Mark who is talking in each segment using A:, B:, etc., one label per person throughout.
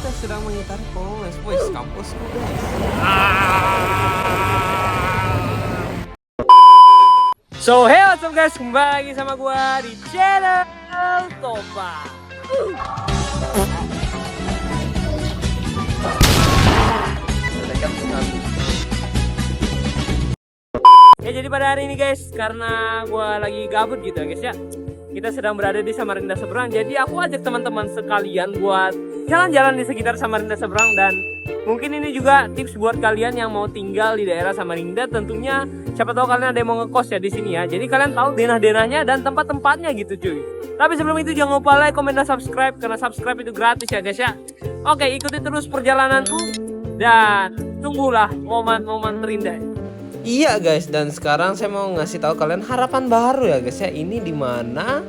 A: kita sedang mengitari Polres, boys, kampusku guys. So hey what's up guys, kembali lagi sama gua di channel Topa. Ya jadi pada hari ini guys, karena gua lagi gabut gitu ya guys ya, kita sedang berada di Samarinda Seberang. Jadi aku ajak teman-teman sekalian buat jalan-jalan di sekitar Samarinda Seberang. Dan mungkin ini juga tips buat kalian yang mau tinggal di daerah Samarinda. Tentunya siapa tahu kalian ada yang mau ngekos ya di sini ya. Jadi kalian tahu denah-denahnya dan tempat-tempatnya gitu cuy. Tapi sebelum itu jangan lupa like, comment, dan subscribe, karena subscribe itu gratis ya guys ya. Oke, ikuti terus perjalananku dan tunggulah momen-momen terindah. Iya guys, dan sekarang saya mau ngasih tahu kalian harapan baru ya guys ya. Ini dimana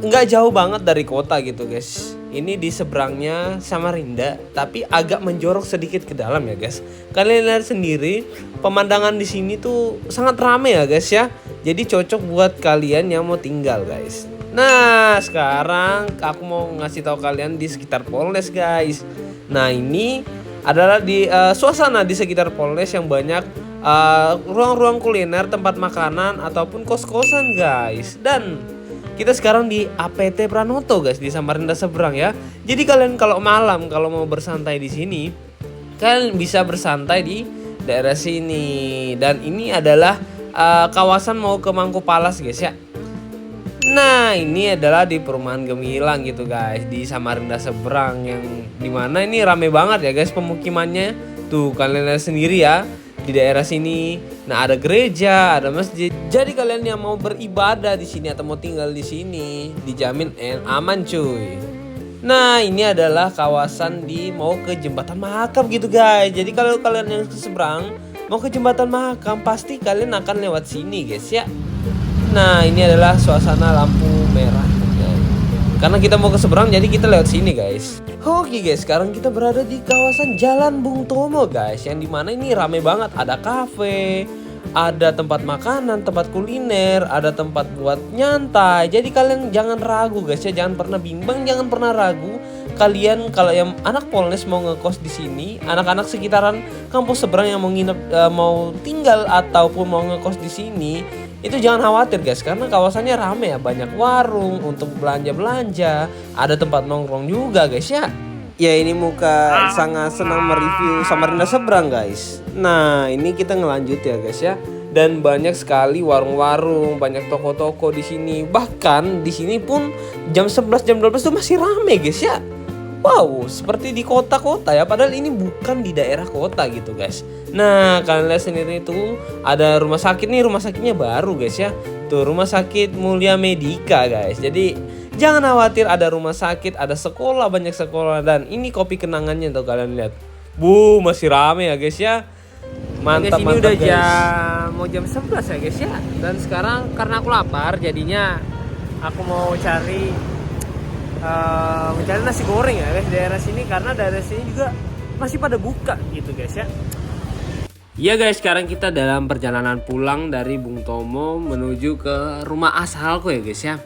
A: nggak jauh banget dari kota gitu guys. Ini di seberangnya Samarinda, tapi agak menjorok sedikit ke dalam ya guys. Kalian lihat sendiri, pemandangan di sini tuh sangat ramai ya guys ya. Jadi cocok buat kalian yang mau tinggal guys. Nah sekarang aku mau ngasih tahu kalian di sekitar Polres guys. Nah ini adalah di suasana di sekitar Polres yang banyak ruang-ruang kuliner, tempat makanan ataupun kos-kosan guys. Dan kita sekarang di APT Pranoto guys, di Samarinda Seberang ya. Jadi kalian kalau malam kalau mau bersantai di sini, kalian bisa bersantai di daerah sini. Dan ini adalah kawasan mau ke Mangku Palas guys ya. Nah ini adalah di perumahan Gemilang gitu guys, di Samarinda Seberang, yang dimana ini rame banget ya guys pemukimannya. Tuh kalian lihat sendiri ya di daerah sini. Nah ada gereja, ada masjid. Jadi kalian yang mau beribadah di sini atau mau tinggal di sini dijamin aman cuy. Nah ini adalah kawasan di mau ke Jembatan Mahakam gitu guys. Jadi kalau kalian yang ke seberang mau ke Jembatan Mahakam, pasti kalian akan lewat sini guys ya. Nah ini adalah suasana lampu merah karena kita mau ke seberang, jadi kita lewat sini guys. Oke guys, sekarang kita berada di kawasan Jalan Bung Tomo guys, yang dimana ini rame banget. Ada kafe, ada tempat makanan, tempat kuliner, ada tempat buat nyantai. Jadi kalian jangan ragu guys ya, jangan pernah bimbang, jangan pernah ragu. Kalian kalau yang anak Polres mau ngekos di sini, anak-anak sekitaran kampus seberang yang mau nginep, mau tinggal ataupun mau ngekos di sini, itu jangan khawatir guys, karena kawasannya rame ya, banyak warung untuk belanja-belanja, ada tempat nongkrong juga guys ya. Ya ini muka sangat senang mereview Samarinda Seberang guys. Nah ini kita ngelanjut ya guys ya, dan banyak sekali warung-warung, banyak toko-toko di sini. Bahkan di sini pun jam 11 jam 12 tuh masih rame guys ya. Wow, seperti di kota-kota ya, padahal ini bukan di daerah kota gitu guys. Nah kalian lihat sendiri tuh ada rumah sakit nih, rumah sakitnya baru guys ya. Tuh rumah sakit Mulia Medika guys. Jadi jangan khawatir, ada rumah sakit, ada sekolah, banyak sekolah. Dan ini kopi kenangannya tuh kalian lihat. Masih rame ya guys ya. Mantap, ini udah guys. Mau jam 11 ya guys ya. Dan sekarang karena aku lapar, jadinya aku mau mencari nasi goreng ya guys daerah sini, karena daerah sini juga masih pada buka gitu guys ya. Iya guys, sekarang kita dalam perjalanan pulang dari Bung Tomo menuju ke rumah asalku ya guys ya.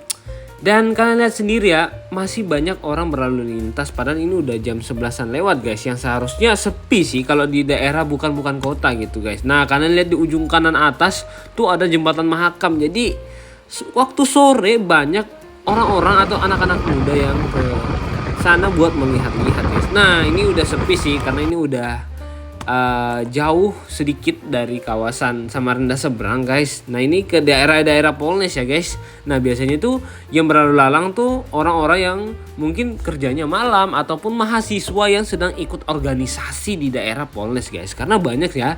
A: Dan kalian lihat sendiri ya, masih banyak orang berlalu lintas, padahal ini udah jam 11-an lewat guys, yang seharusnya sepi sih kalau di daerah bukan kota gitu guys. Nah kalian lihat di ujung kanan atas tuh ada Jembatan Mahakam. Jadi waktu sore banyak orang-orang atau anak-anak muda yang ke sana buat melihat-lihat guys. Nah ini udah sepi sih, karena ini udah jauh sedikit dari kawasan Samarinda Seberang guys. Nah ini ke daerah-daerah Polres ya guys. Nah biasanya tuh yang berlalu lalang tuh orang-orang yang mungkin kerjanya malam ataupun mahasiswa yang sedang ikut organisasi di daerah Polres guys. Karena banyak ya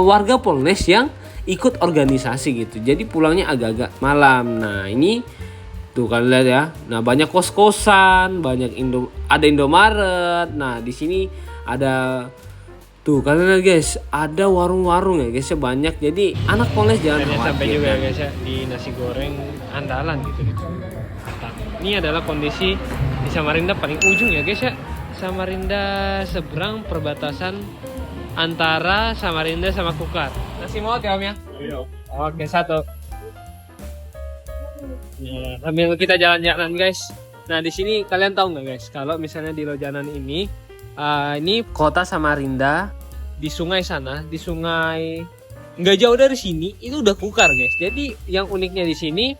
A: warga Polres yang ikut organisasi gitu. Jadi pulangnya agak-agak malam. Nah ini tuh kalian lihat ya. Nah banyak kos-kosan, banyak ada Indomaret. Nah di sini ada tuh kalian lihat guys, ada warung-warung ya guys ya, banyak. Jadi anak Polres jangan khawatir. Sampai juga guys ya di nasi goreng andalan gitu. Ini adalah kondisi di Samarinda paling ujung ya guys ya. Samarinda Seberang, perbatasan antara Samarinda sama Kukar. Nasi mau ya om ya? Iya. Oke, satu. Ya, sambil kita jalan-jalan guys, Nah di sini kalian tahu nggak guys, kalau misalnya di Lojanan ini kota Samarinda, di sungai sana, di sungai nggak jauh dari sini itu udah Kukar guys. Jadi yang uniknya di sini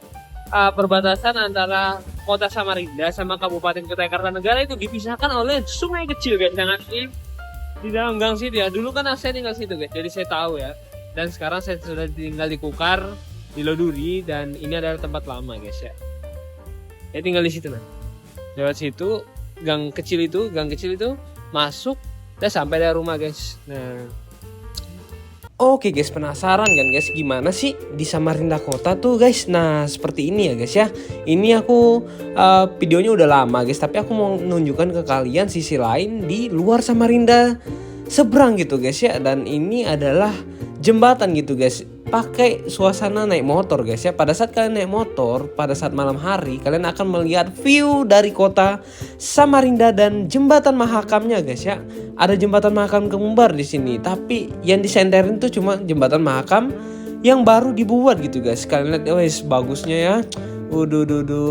A: perbatasan antara kota Samarinda sama Kabupaten Kutai Kartanegara itu dipisahkan oleh sungai kecil guys. Jangan di dalam gang situ ya. Dulu kan saya tinggal situ guys, jadi saya tahu ya. Dan sekarang saya sudah tinggal di Kukar, di Loduri, dan ini adalah tempat lama guys ya. Saya tinggal di situ nah. Lewat situ gang kecil itu masuk dan sampai dari rumah guys. Nah, oke guys, penasaran kan guys gimana sih di Samarinda kota tuh guys? Nah seperti ini ya guys ya. Ini aku videonya udah lama guys, tapi aku mau menunjukkan ke kalian sisi lain di luar Samarinda seberang gitu guys ya. Dan ini adalah jembatan gitu guys, pakai suasana naik motor guys ya. Pada saat kalian naik motor, pada saat malam hari, kalian akan melihat view dari kota Samarinda dan jembatan Mahakamnya guys ya. Ada jembatan Mahakam kembar di sini, tapi yang disenterin tuh cuma jembatan Mahakam yang baru dibuat gitu guys. Kalian lihat guys, bagusnya ya.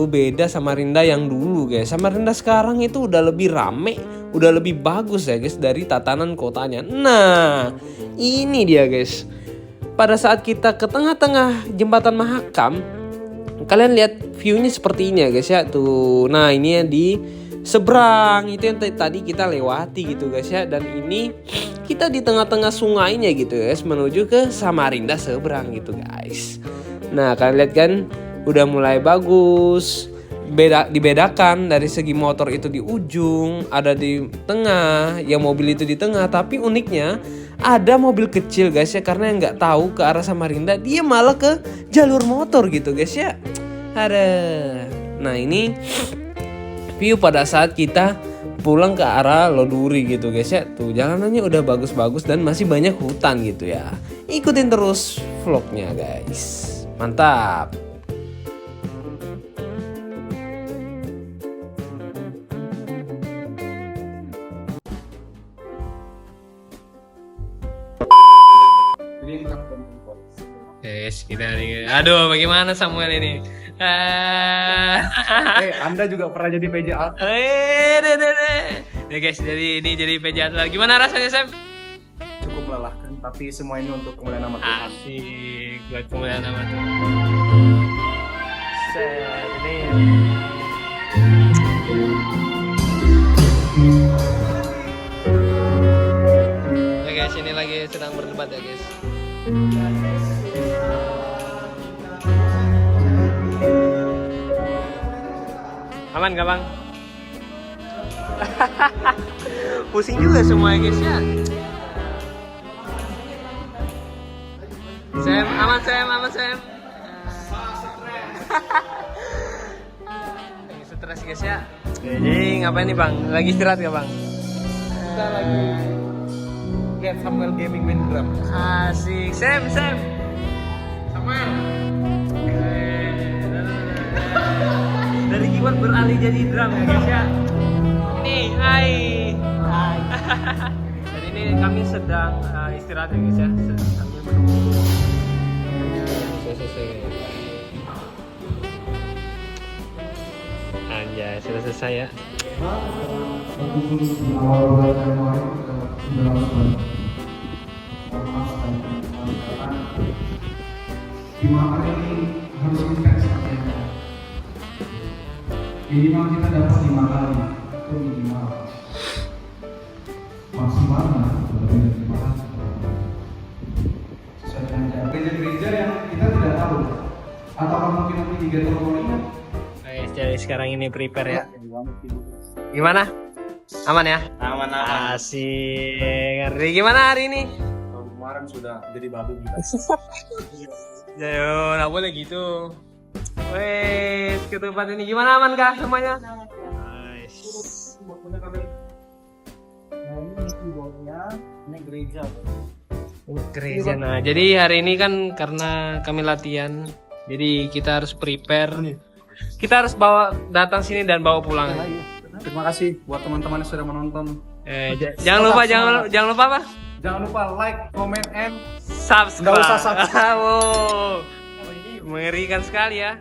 A: Beda Samarinda yang dulu guys. Samarinda sekarang itu udah lebih rame, udah lebih bagus ya guys dari tatanan kotanya. Nah, ini dia guys. Pada saat kita ke tengah-tengah jembatan Mahakam, kalian lihat view-nya seperti ini ya guys ya. Tuh. Nah, ini di seberang itu yang tadi kita lewati gitu guys ya. Dan ini kita di tengah-tengah sungainya gitu guys, menuju ke Samarinda seberang gitu guys. Nah, kalian lihat kan udah mulai bagus. Dibedakan dari segi motor itu di ujung, ada di tengah, yang mobil itu di tengah. Tapi uniknya ada mobil kecil guys ya, karena yang nggak tahu ke arah Samarinda, dia malah ke jalur motor gitu guys ya. Nah ini view pada saat kita pulang ke arah Loduri gitu guys ya. Tuh jalanannya udah bagus-bagus dan masih banyak hutan gitu ya. Ikutin terus vlognya guys, mantap. Yes, kita nih. Aduh, bagaimana Samuel ini?
B: Anda juga pernah jadi PJ Alta.
A: Nih guys, jadi PJ Alta. Gimana rasanya, Sam?
B: Cukup melelahkan, tapi semua ini untuk kemuliaan nama Tuhan.
A: Asik, buat kemuliaan nama Tuhan. Ini. Ya guys, ini lagi sedang berdebat ya guys. Aman gak bang? Pusing juga semua ya guys ya. Aman Sam. Lagi stres guys ya. Jadi ngapain nih bang? Lagi istirahat gak bang?
B: Kita lagi lihat Samuel Gaming main drum.
A: Asik, Sam. Samuel. Dari keyboard beralih jadi drum ya guys ya. Ini, hai. Jadi ini kami sedang istirahat ya guys ya. Sambil menunggu selesai. Anjay, sudah selesai ya.
C: Dimana ini harus intens latihannya. Minimal kita dapat 5 kali, itu minimal. Maksimalnya lebih dari 5 kali. Sesuai dengan gereja-gereja yang kita tidak tahu, atau mungkin nanti di Getormoninya.
A: Guys, jadi sekarang ini prepare ya. Gimana? Aman ya?
B: Aman.
A: Asik. Gimana hari ini?
B: Tahun kemarin sudah jadi babu kita.
A: Yo, nggak boleh gitu. Wes, ke tempat ini gimana, aman kah semuanya? Nice.
B: Ini gereja.
A: Gereja. Nah, jadi hari ini kan karena kami latihan, jadi kita harus prepare. Kita harus datang sini dan bawa pulang.
B: Terima kasih buat teman-teman yang sudah menonton.
A: Jangan lupa apa?
B: Jangan lupa like, comment, and
A: Subscribe.
B: Nggak usah subscribe.
A: Wow. Mengerikan sekali ya.